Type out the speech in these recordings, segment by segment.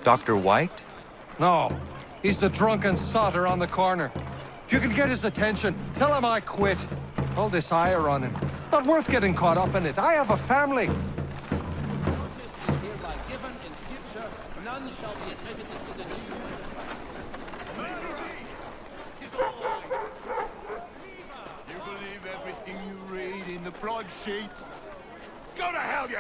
Dr. White? No, he's the drunken sotter on the corner. If you can get his attention, tell him I quit. All this ire running, not worth getting caught up in it. I have a family. You believe everything you read in the broadsheets? Go to hell, you...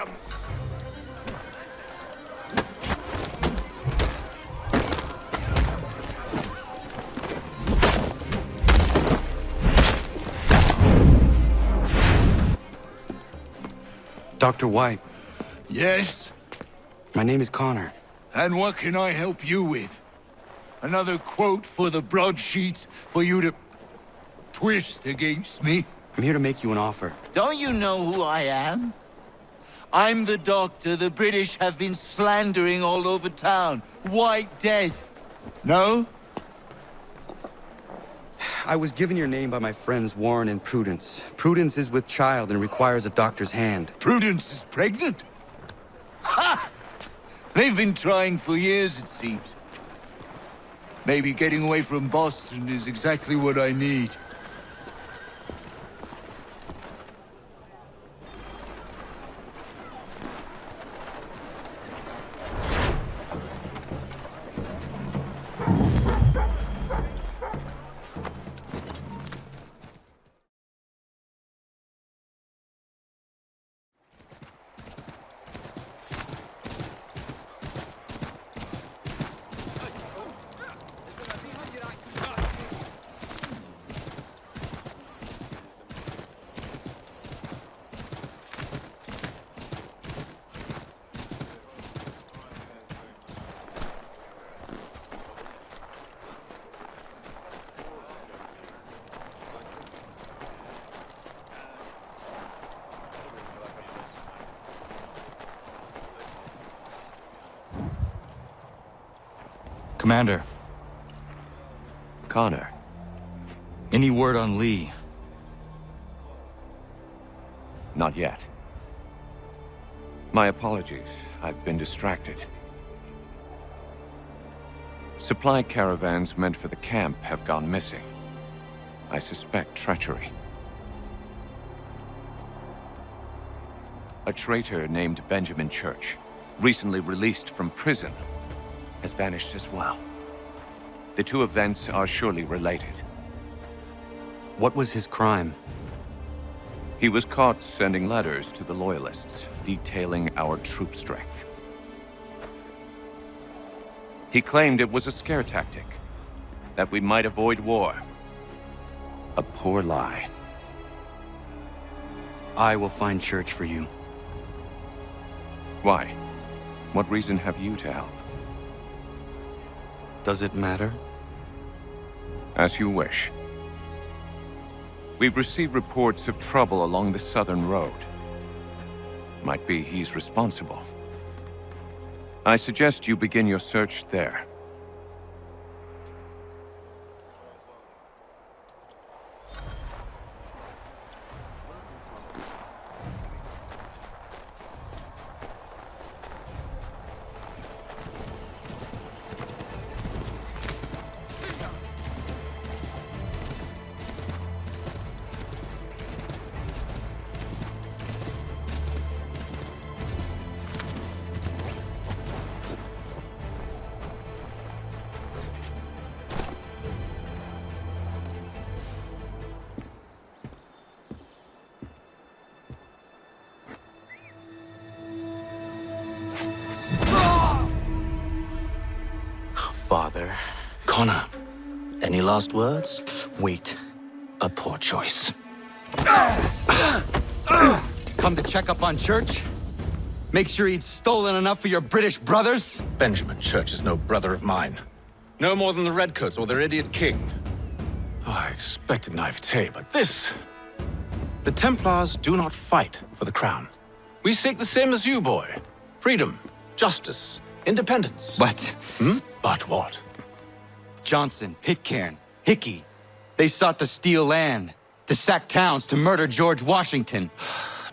Dr. White, Yes? my name is Connor. And what can I help you with? Another quote for the broadsheets for you to twist against me? I'm here to make you an offer. Don't you know who I am? I'm the doctor the British have been slandering all over town. White Death. No? I was given your name by my friends Warren and Prudence. Prudence is with child and requires a doctor's hand. Prudence is pregnant? Ha! They've been trying for years, it seems. Maybe getting away from Boston is exactly what I need. Commander. Connor. Any word on Lee? Not yet. My apologies. I've been distracted. Supply caravans meant for the camp have gone missing. I suspect treachery. A traitor named Benjamin Church, recently released from prison, has vanished as well. The two events are surely related. What was his crime? He was caught sending letters to the Loyalists, detailing our troop strength. He claimed it was a scare tactic, that we might avoid war. A poor lie. I will find Church for you. Why? What reason have you to help? Does it matter? As you wish. We've received reports of trouble along the southern road. Might be he's responsible. I suggest you begin your search there. Father. Connor, any last words? Wait. A poor choice. Come to check up on Church? Make sure he'd stolen enough for your British brothers? Benjamin Church is no brother of mine. No more than the Redcoats or their idiot king. Oh, I expected naivete, but this... The Templars do not fight for the crown. We seek the same as you, boy. Freedom, justice, independence. But But what? Johnson, Pitcairn, Hickey, they sought to steal land, to sack towns, to murder George Washington.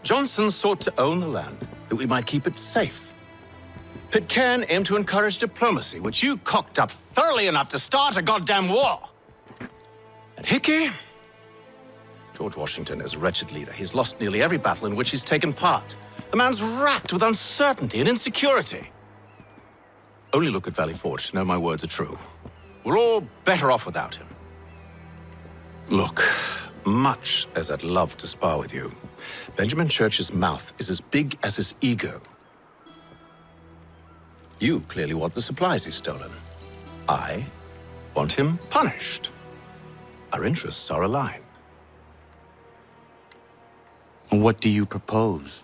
Johnson sought to own the land, that we might keep it safe. Pitcairn aimed to encourage diplomacy, which you cocked up thoroughly enough to start a goddamn war. And Hickey? George Washington is a wretched leader. He's lost nearly every battle in which he's taken part. The man's racked with uncertainty and insecurity. Only look at Valley Forge to know my words are true. We're all better off without him. Look, much as I'd love to spar with you, Benjamin Church's mouth is as big as his ego. You clearly want the supplies he's stolen. I want him punished. Our interests are aligned. What do you propose?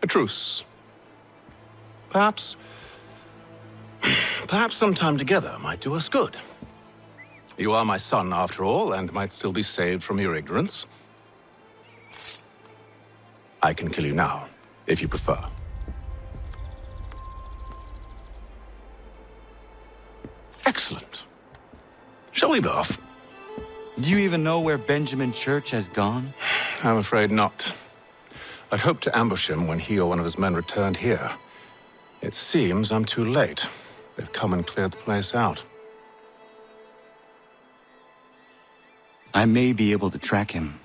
A truce. Perhaps some time together might do us good. You are my son, after all, and might still be saved from your ignorance. I can kill you now, if you prefer. Excellent. Shall we be off? Do you even know where Benjamin Church has gone? I'm afraid not. I'd hoped to ambush him when he or one of his men returned here. It seems I'm too late. They've come and cleared the place out. I may be able to track him.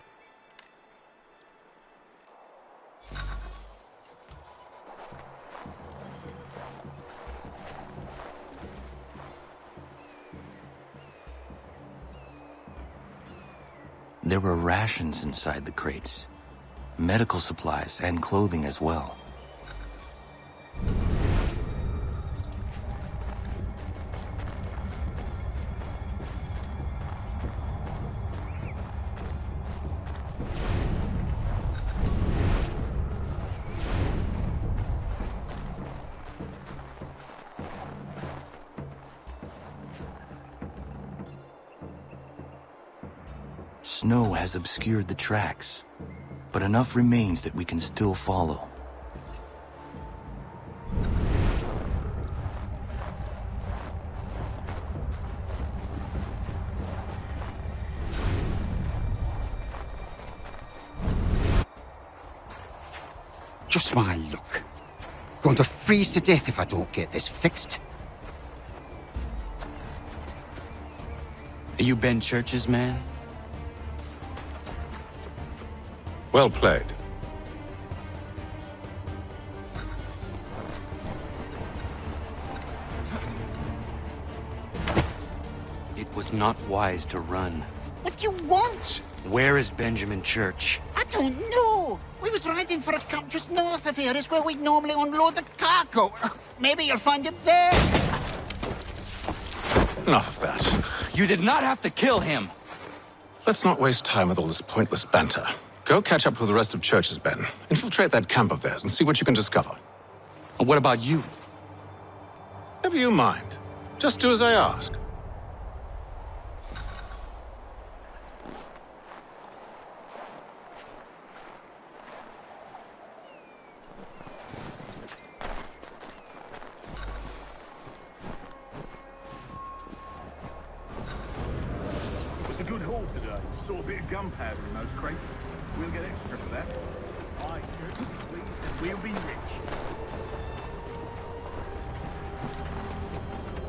There were rations inside the crates, medical supplies and clothing as well. Snow has obscured the tracks, but enough remains that we can still follow. Just my luck. Going to freeze to death if I don't get this fixed. Are you Ben Church's man? Well played. It was not wise to run. What do you want? Where is Benjamin Church? I don't know. We was riding for a camp just north of here. Is where we'd normally unload the cargo. Maybe you'll find him there. Enough of that. You did not have to kill him! Let's not waste time with all this pointless banter. Go catch up with the rest of Church's men. Infiltrate that camp of theirs and see what you can discover. And what about you? Never you mind. Just do as I ask. It was a good haul today. Saw a bit of gunpowder in those crates. We'll get extra for that. Aye, Church, please, and we'll be rich.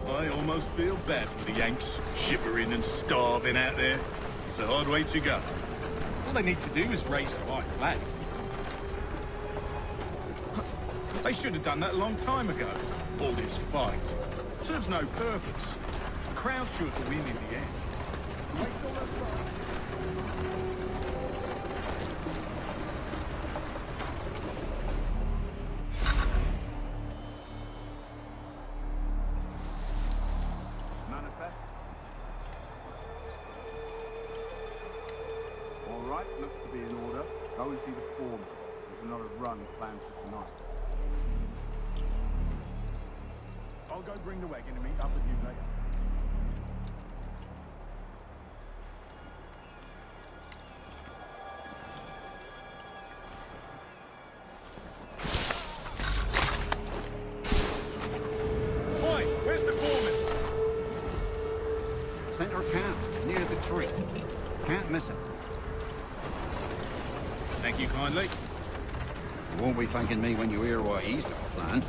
I almost feel bad for the Yanks, shivering and starving out there. It's a hard way to go. All they need to do is raise the white flag. They should have done that a long time ago. All this fight serves no purpose. The crowd's sure to win in the end. Waste all that fight. Looks to be in order. Go and see the form. There's another run planned for tonight. I'll go bring the wagon and meet up with you later. Boy, where's the foreman? Center camp, near the tree. Can't miss it. Thank you kindly. You won't be thanking me when you hear what he's got planned.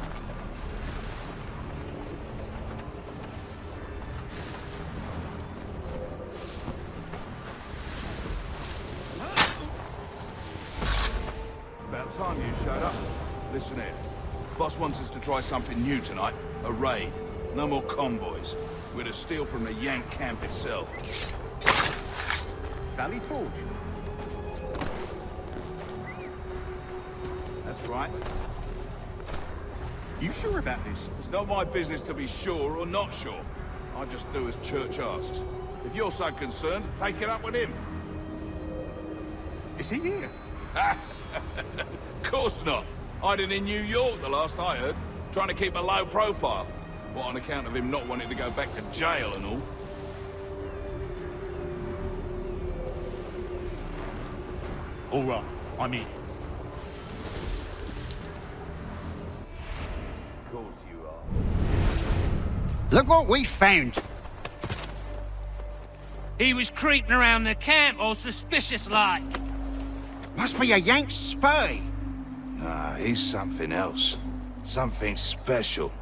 Boss wants us to try something new tonight. A raid. No more convoys. We're to steal from the Yank camp itself. Sally Torch? That's right. You sure about this? It's not my business to be sure or not sure. I just do as Church asks. If you're so concerned, take it up with him. Is he here? Of course not. Hiding in New York, the last I heard. Trying to keep a low profile. What, on account of him not wanting to go back to jail and all? All right, I'm in. Of course you are. Look what we found. He was creeping around the camp all suspicious-like. Must be a Yank spy. Nah, he's something else. Something special.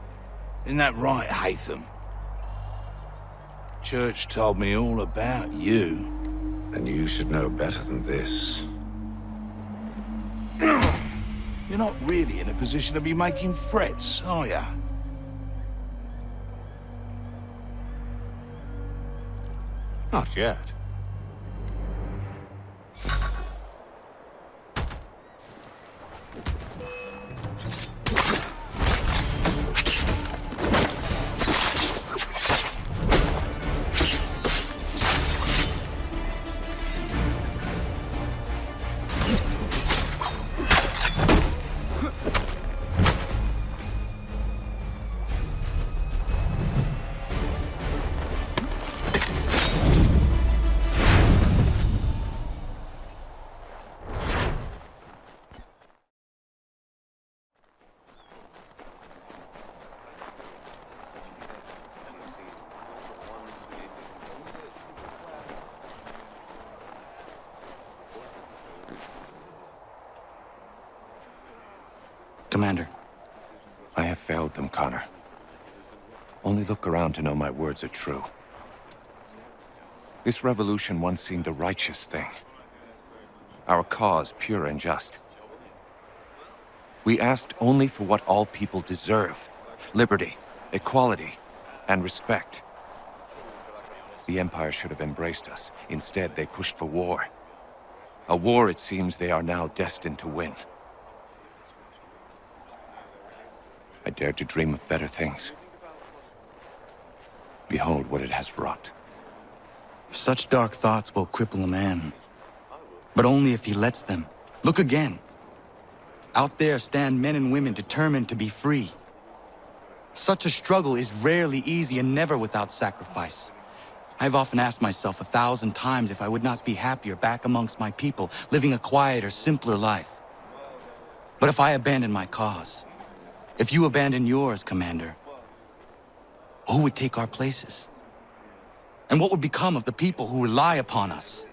Isn't that right, Haytham? Church told me all about you. Then you should know better than this. You're not really in a position to be making threats, are ya? Not yet. Commander. I have failed them, Connor. Only look around to know my words are true. This revolution once seemed a righteous thing. Our cause pure and just. We asked only for what all people deserve. Liberty, equality, and respect. The Empire should have embraced us. Instead, they pushed for war. A war it seems they are now destined to win. I dared to dream of better things. Behold what it has wrought. Such dark thoughts will cripple a man. But only if he lets them. Look again. Out there stand men and women determined to be free. Such a struggle is rarely easy and never without sacrifice. I've often asked myself 1,000 times if I would not be happier back amongst my people, living a quieter, simpler life. But if I abandon my cause, if you abandon yours, Commander, who would take our places? And what would become of the people who rely upon us?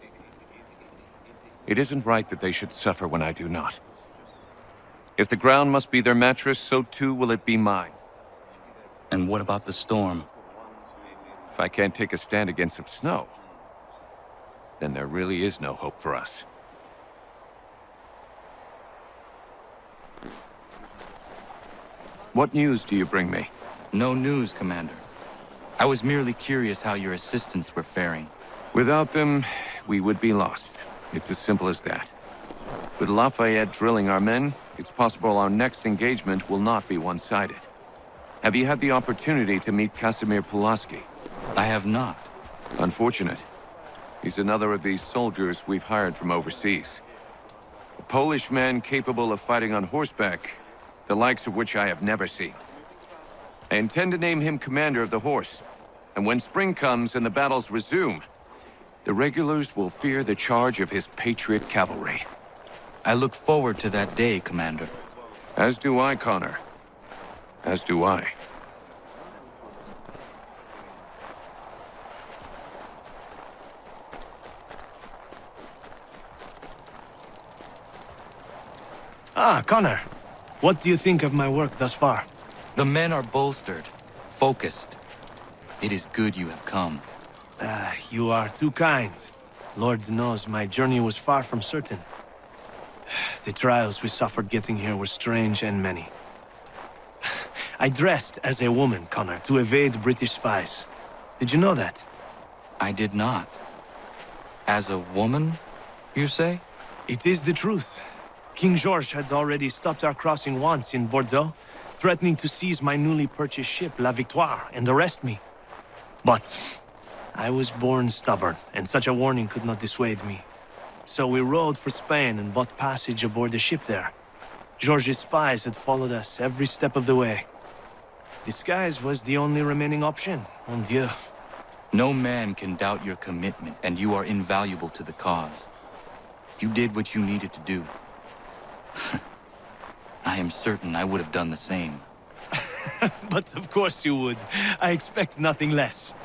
It isn't right that they should suffer when I do not. If the ground must be their mattress, so too will it be mine. And what about the storm? If I can't take a stand against some snow, then there really is no hope for us. What news do you bring me? No news, Commander. I was merely curious how your assistants were faring. Without them, we would be lost. It's as simple as that. With Lafayette drilling our men, it's possible our next engagement will not be one-sided. Have you had the opportunity to meet Casimir Pulaski? I have not. Unfortunate. He's another of these soldiers we've hired from overseas. A Polish man capable of fighting on horseback, the likes of which I have never seen. I intend to name him commander of the horse, and when spring comes and the battles resume, the regulars will fear the charge of his patriot cavalry. I look forward to that day, Commander. As do I, Connor. As do I. Ah, Connor. What do you think of my work thus far? The men are bolstered, focused. It is good you have come. You are too kind. Lord knows my journey was far from certain. The trials we suffered getting here were strange and many. I dressed as a woman, Connor, to evade British spies. Did you know that? I did not. As a woman, you say? It is the truth. King George had already stopped our crossing once in Bordeaux, threatening to seize my newly purchased ship, La Victoire, and arrest me. But I was born stubborn, and such a warning could not dissuade me. So we rode for Spain and bought passage aboard the ship there. George's spies had followed us every step of the way. Disguise was the only remaining option, mon Dieu. No man can doubt your commitment, and you are invaluable to the cause. You did what you needed to do. I am certain I would have done the same. But of course you would. I expect nothing less.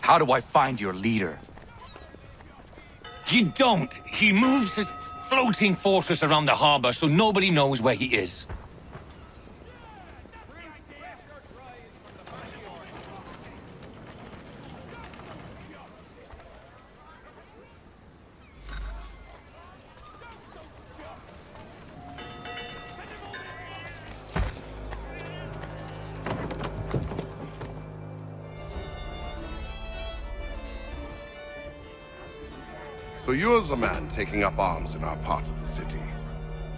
How do I find your leader? You don't. He moves his floating fortress around the harbor so nobody knows where he is. So you're the man taking up arms in our part of the city.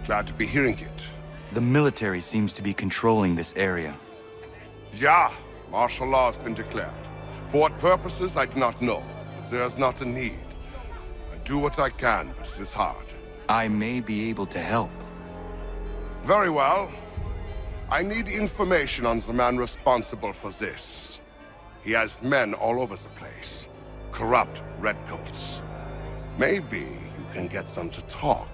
Glad to be hearing it. The military seems to be controlling this area. Yeah, martial law has been declared. For what purposes, I do not know, but there's not a need. I do what I can, but it is hard. I may be able to help. Very well. I need information on the man responsible for this. He has men all over the place. Corrupt redcoats. Maybe you can get them to talk.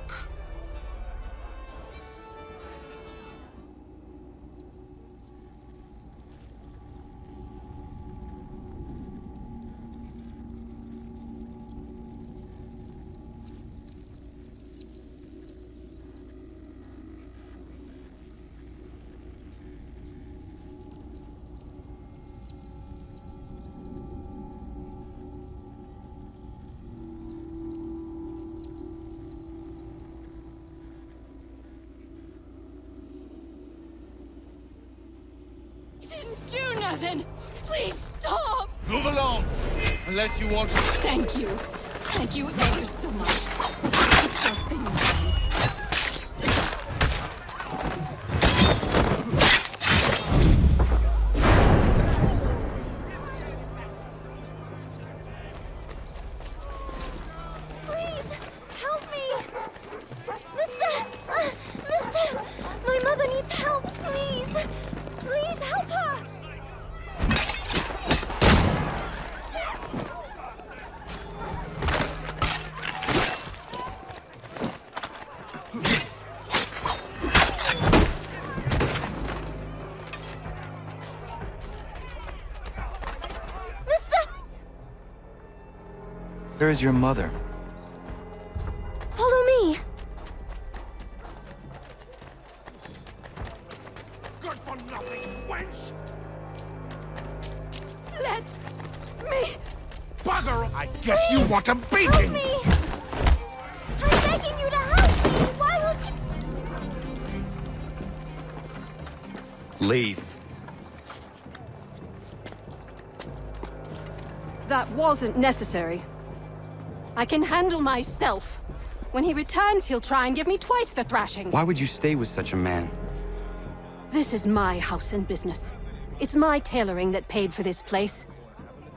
Do nothing! Please stop! Move along! Unless you want to... Thank you. Thank you ever so much. Please, help me! Mister! My mother needs help, please! Please help her! Where is your mother? Follow me! Good for nothing, wench! Let me... Bugger! I guess you want a beating! Help me! I'm begging you to help me! Why won't you... Leave. That wasn't necessary. I can handle myself. When he returns, he'll try and give me twice the thrashing. Why would you stay with such a man? This is my house and business. It's my tailoring that paid for this place.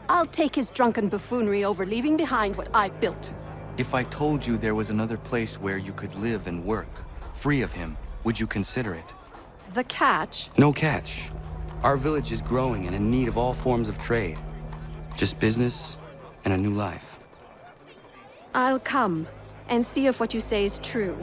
I'll take his drunken buffoonery over leaving behind what I built. If I told you there was another place where you could live and work, free of him, would you consider it? The catch? No catch. Our village is growing and in need of all forms of trade. Just business and a new life. I'll come and see if what you say is true.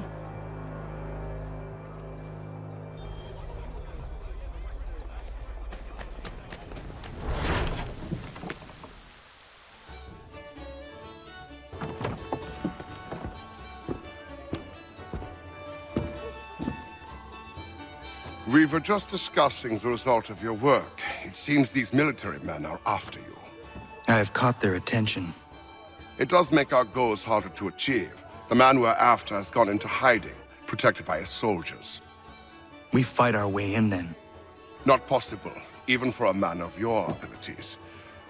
We were just discussing the result of your work. It seems these military men are after you. I have caught their attention. It does make our goals harder to achieve. The man we're after has gone into hiding, protected by his soldiers. We fight our way in then. Not possible, even for a man of your abilities.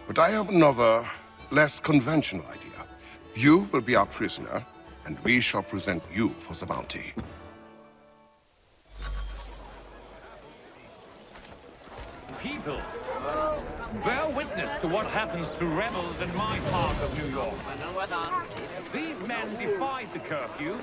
But I have another, less conventional idea. You will be our prisoner, and we shall present you for the bounty. People, bear witness to what happens to rebels in my part of New York. These men defied the curfew.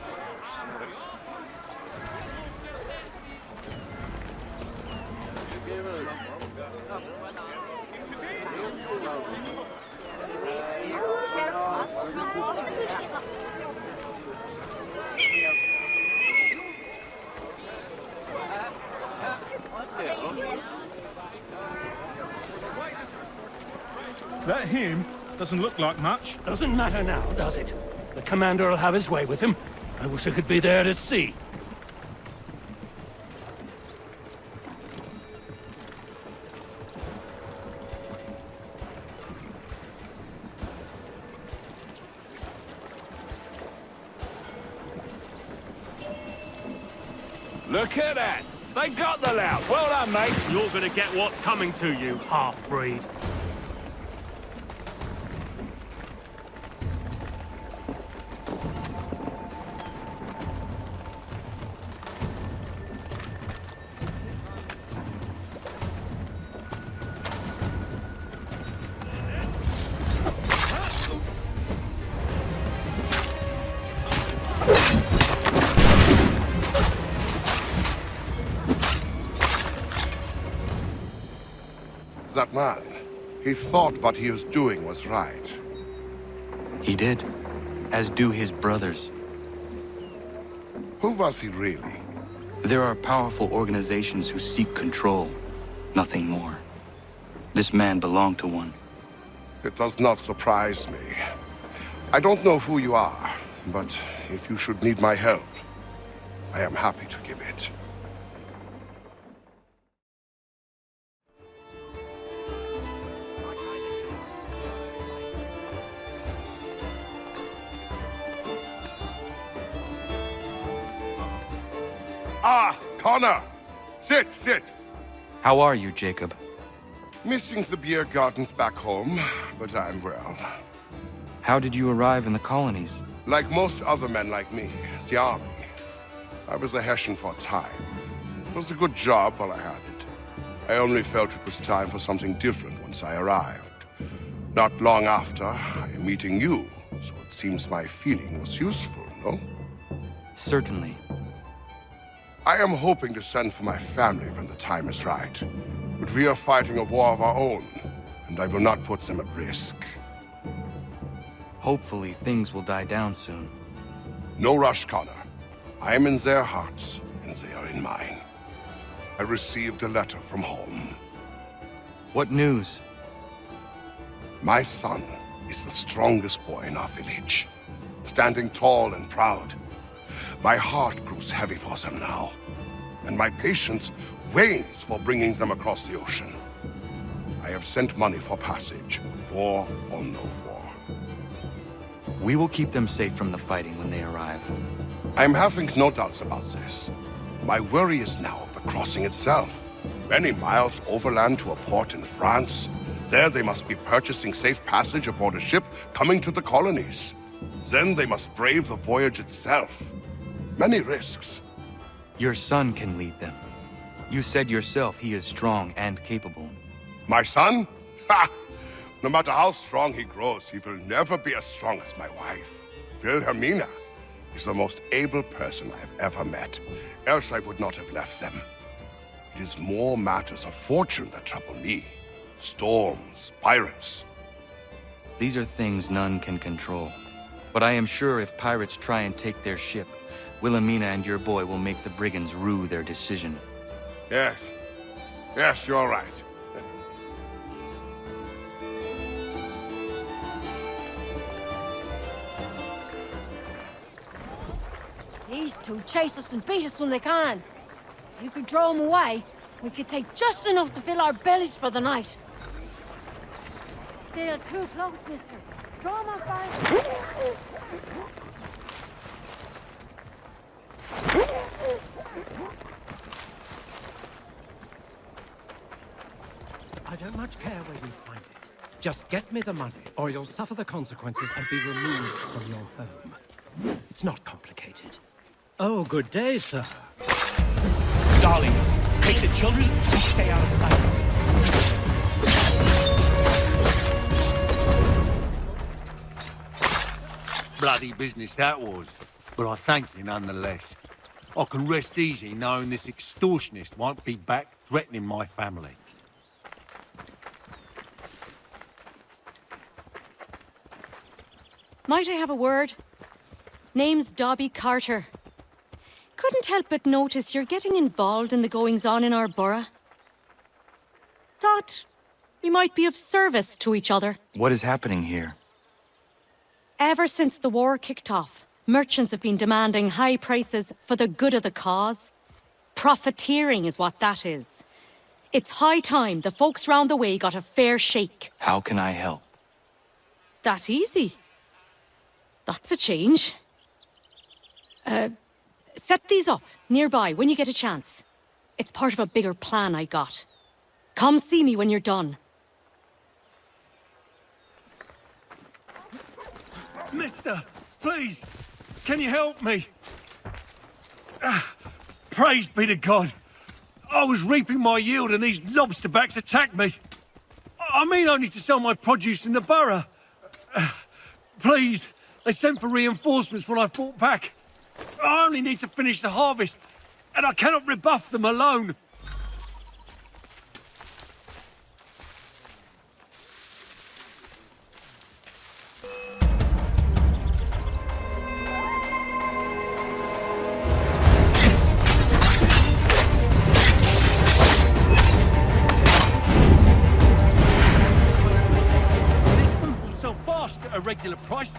That him doesn't look like much. Doesn't matter now, does it? The commander will have his way with him. I wish I could be there to see. Look at that! They got the lout! Well done, mate! You're gonna get what's coming to you, half-breed. That man, he thought what he was doing was right. He did, as do his brothers. Who was he really? There are powerful organizations who seek control, nothing more. This man belonged to one. It does not surprise me. I don't know who you are, but if you should need my help, I am happy to give it. Ah, Connor! Sit, sit! How are you, Jacob? Missing the beer gardens back home, but I'm well. How did you arrive in the colonies? Like most other men like me, the army. I was a Hessian for a time. It was a good job while I had it. I only felt it was time for something different once I arrived. Not long after, I am meeting you, so it seems my feeling was useful, no? Certainly. I am hoping to send for my family when the time is right. But we are fighting a war of our own, and I will not put them at risk. Hopefully, things will die down soon. No rush, Connor. I am in their hearts, and they are in mine. I received a letter from home. What news? My son is the strongest boy in our village, standing tall and proud. My heart grows heavy for them now, and my patience wanes for bringing them across the ocean. I have sent money for passage, war or no war. We will keep them safe from the fighting when they arrive. I'm having no doubts about this. My worry is now the crossing itself. Many miles overland to a port in France. There they must be purchasing safe passage aboard a ship coming to the colonies. Then they must brave the voyage itself. Many risks. Your son can lead them. You said yourself he is strong and capable. My son? Ha! No matter how strong he grows, he will never be as strong as my wife. Wilhelmina is the most able person I've ever met. Else I would not have left them. It is more matters of fortune that trouble me. Storms, pirates. These are things none can control. But I am sure if pirates try and take their ship, Wilhelmina and your boy will make the brigands rue their decision. Yes. Yes, you're right. These two chase us and beat us when they can. You could throw them away. We could take just enough to fill our bellies for the night. Still too close, mister. Throw them up by... I don't much care where you find it. Just get me the money, or you'll suffer the consequences and be removed from your home. It's not complicated. Oh, good day, sir. Darling, take the children and stay out of sight. Bloody business that was, but I thank you nonetheless. I can rest easy knowing this extortionist won't be back threatening my family. Might I have a word? Name's Dobby Carter. Couldn't help but notice you're getting involved in the goings-on in our borough. Thought we might be of service to each other. What is happening here? Ever since the war kicked off, merchants have been demanding high prices for the good of the cause. Profiteering is what that is. It's high time the folks round the way got a fair shake. How can I help? That easy. That's a change. Set these up nearby when you get a chance. It's part of a bigger plan I got. Come see me when you're done. Mister, please, can you help me? Praise be to God. I was reaping my yield and these lobsterbacks attacked me. I mean only to sell my produce in the borough. Please, they sent for reinforcements when I fought back. I only need to finish the harvest, and I cannot rebuff them alone. A regular price.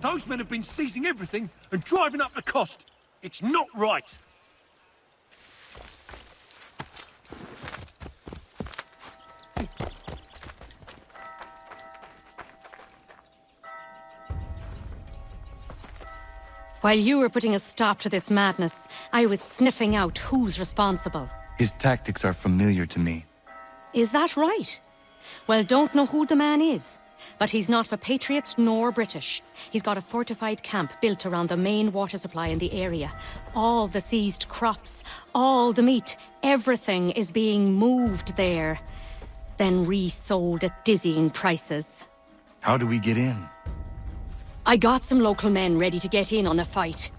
Those men have been seizing everything and driving up the cost. It's not right. While you were putting a stop to this madness, I was sniffing out who's responsible. His tactics are familiar to me. Is that right? Well, don't know who the man is. But he's not for Patriots nor British. He's got a fortified camp built around the main water supply in the area. All the seized crops, all the meat, everything is being moved there. Then resold at dizzying prices. How do we get in? I got some local men ready to get in on the fight.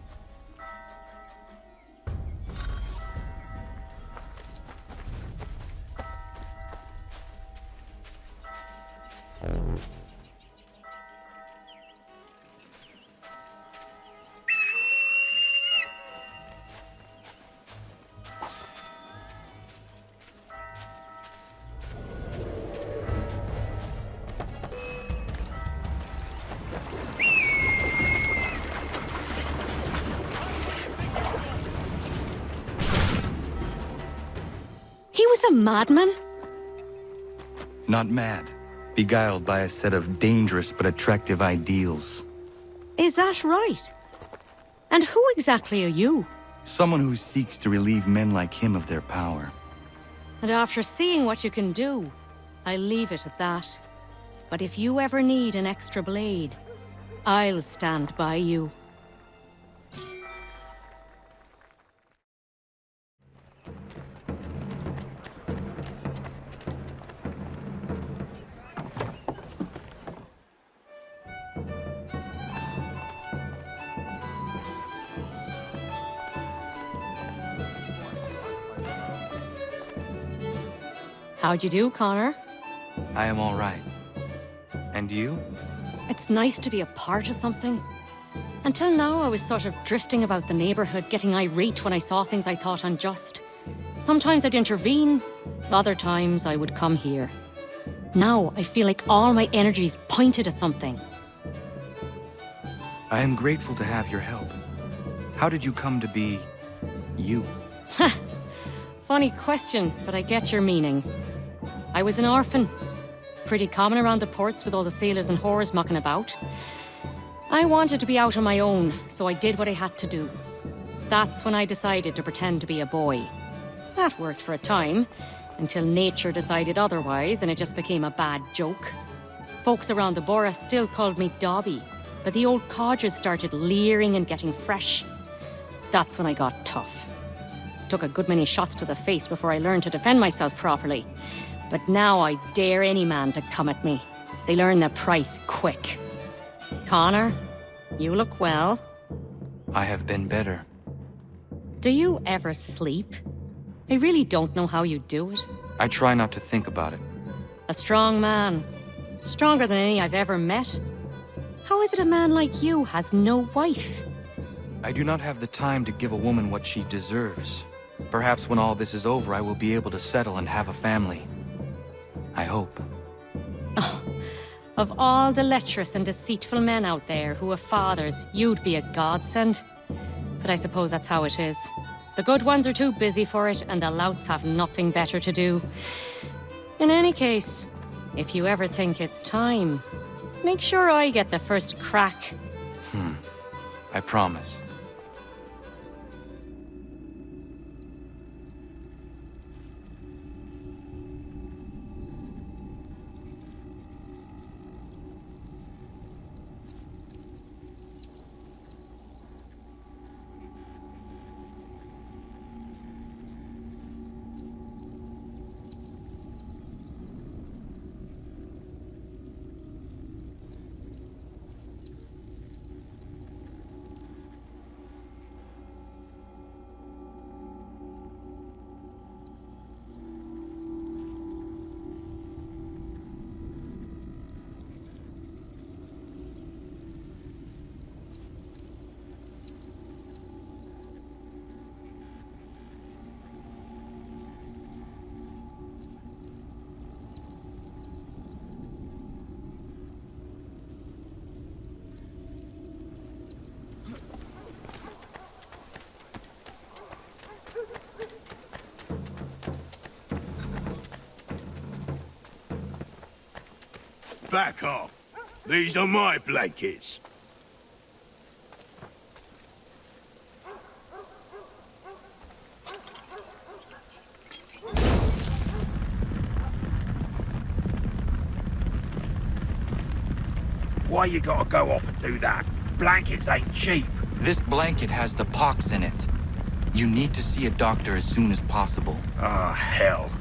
He was a madman? Not mad. Beguiled by a set of dangerous but attractive ideals. Is that right? And who exactly are you? Someone who seeks to relieve men like him of their power. And after seeing what you can do, I'll leave it at that. But if you ever need an extra blade, I'll stand by you. How'd you do, Connor? I am all right. And you? It's nice to be a part of something. Until now, I was sort of drifting about the neighborhood, getting irate when I saw things I thought unjust. Sometimes I'd intervene, other times I would come here. Now, I feel like all my energy's pointed at something. I am grateful to have your help. How did you come to be... you? Funny question, but I get your meaning. I was an orphan. Pretty common around the ports with all the sailors and whores mucking about. I wanted to be out on my own, so I did what I had to do. That's when I decided to pretend to be a boy. That worked for a time, until nature decided otherwise and it just became a bad joke. Folks around the borough still called me Dobby, but the old codgers started leering and getting fresh. That's when I got tough. Took a good many shots to the face before I learned to defend myself properly. But now I dare any man to come at me. They learn their price quick. Connor, you look well. I have been better. Do you ever sleep? I really don't know how you do it. I try not to think about it. A strong man. Stronger than any I've ever met. How is it a man like you has no wife? I do not have the time to give a woman what she deserves. Perhaps when all this is over, I will be able to settle and have a family. I hope. Oh, of all the lecherous and deceitful men out there who have fathers, you'd be a godsend. But I suppose that's how it is. The good ones are too busy for it, and the louts have nothing better to do. In any case, if you ever think it's time, make sure I get the first crack. I promise. Back off. These are my blankets. Why you gotta go off and do that? Blankets ain't cheap. This blanket has the pox in it. You need to see a doctor as soon as possible. Ah, hell.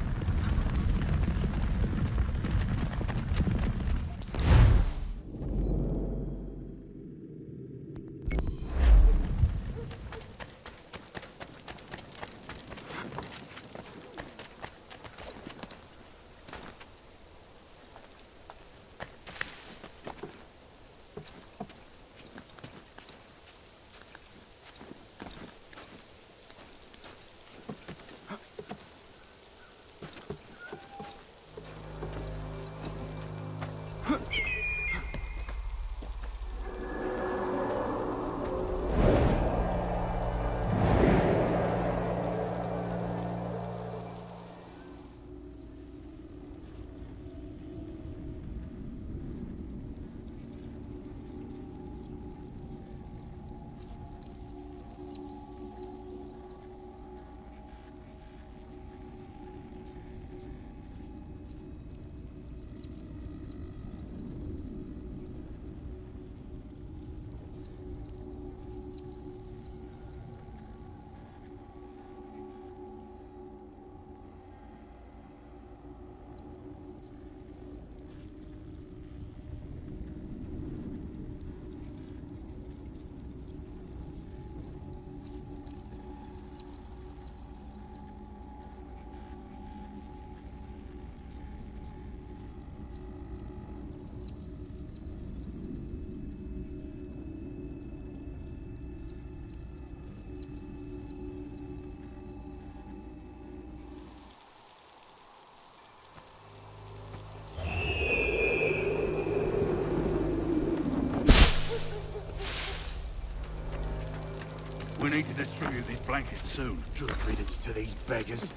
We need to distribute these blankets soon. Good riddance to these beggars.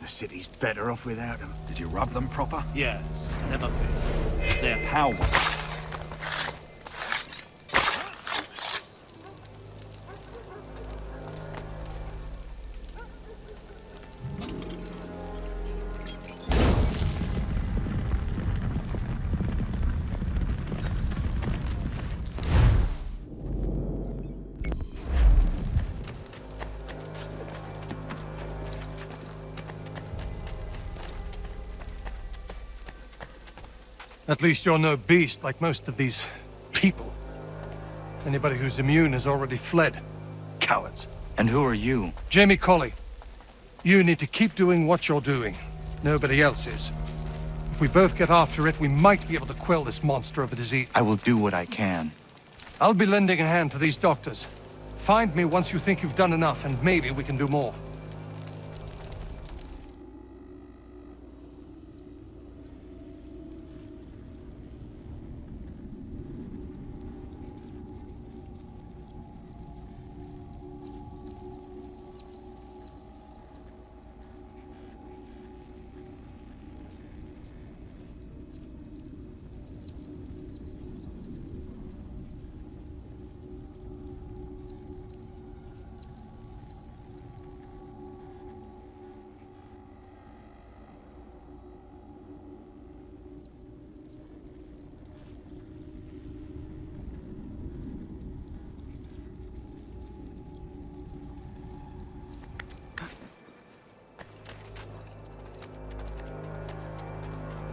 The city's better off without them. Did you rub them proper? Yes, never fear. They're power. At least you're no beast like most of these people. Anybody who's immune has already fled. Cowards. And who are you? Jamie Colley. You need to keep doing what you're doing. Nobody else is. If we both get after it, we might be able to quell this monster of a disease. I will do what I can. I'll be lending a hand to these doctors. Find me once you think you've done enough, and maybe we can do more.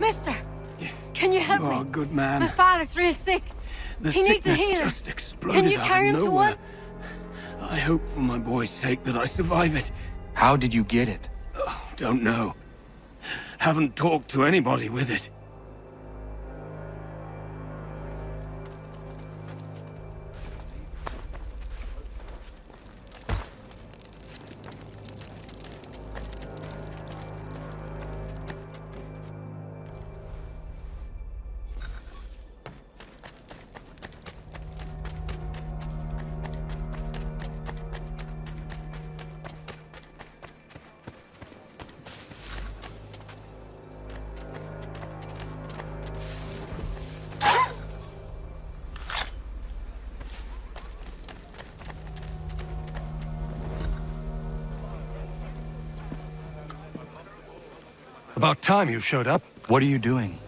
Mister! Can you help me? You are a good man. My father's real sick. The He needs a sickness healer. just exploded Can you carry out him of to nowhere. work? I hope for my boy's sake that I survive it. How did you get it? Oh, don't know. Haven't talked to anybody with it. About time you showed up. What are you doing?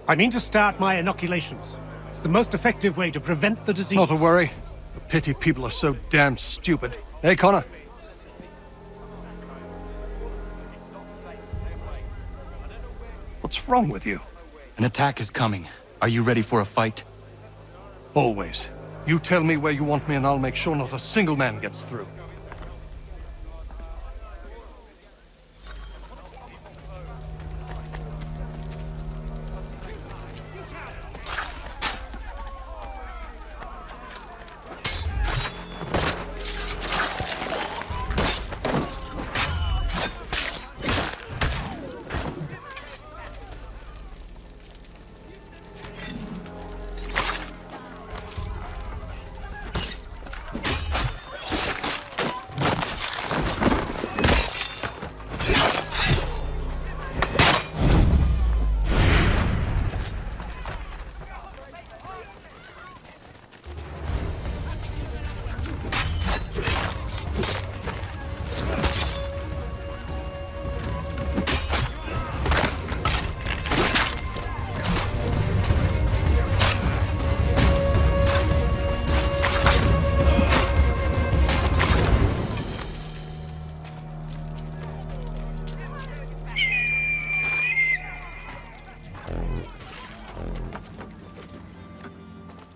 I mean to start my inoculations. It's the most effective way to prevent the disease. Not to worry. The pity people are so damn stupid. Hey, Connor. What's wrong with you? An attack is coming. Are you ready for a fight? Always. You tell me where you want me and I'll make sure not a single man gets through.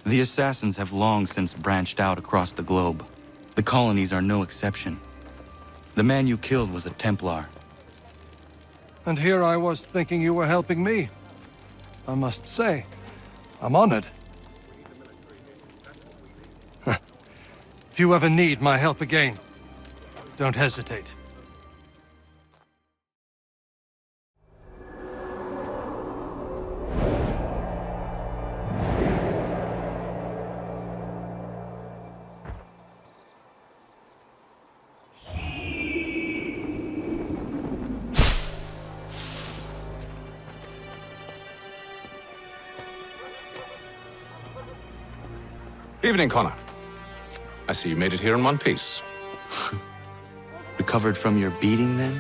The assassins have long since branched out across the globe. The colonies are no exception. The man you killed was a Templar. And here I was thinking you were helping me. I must say, I'm honored. If you ever need my help again, don't hesitate. Evening, Connor. I see you made it here in one piece. Recovered from your beating, then?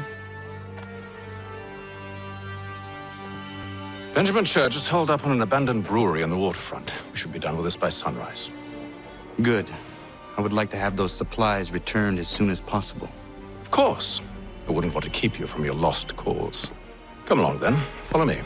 Benjamin Church is holed up on an abandoned brewery on the waterfront. We should be done with this by sunrise. Good. I would like to have those supplies returned as soon as possible. Of course. I wouldn't want to keep you from your lost cause. Come along, then. Follow me.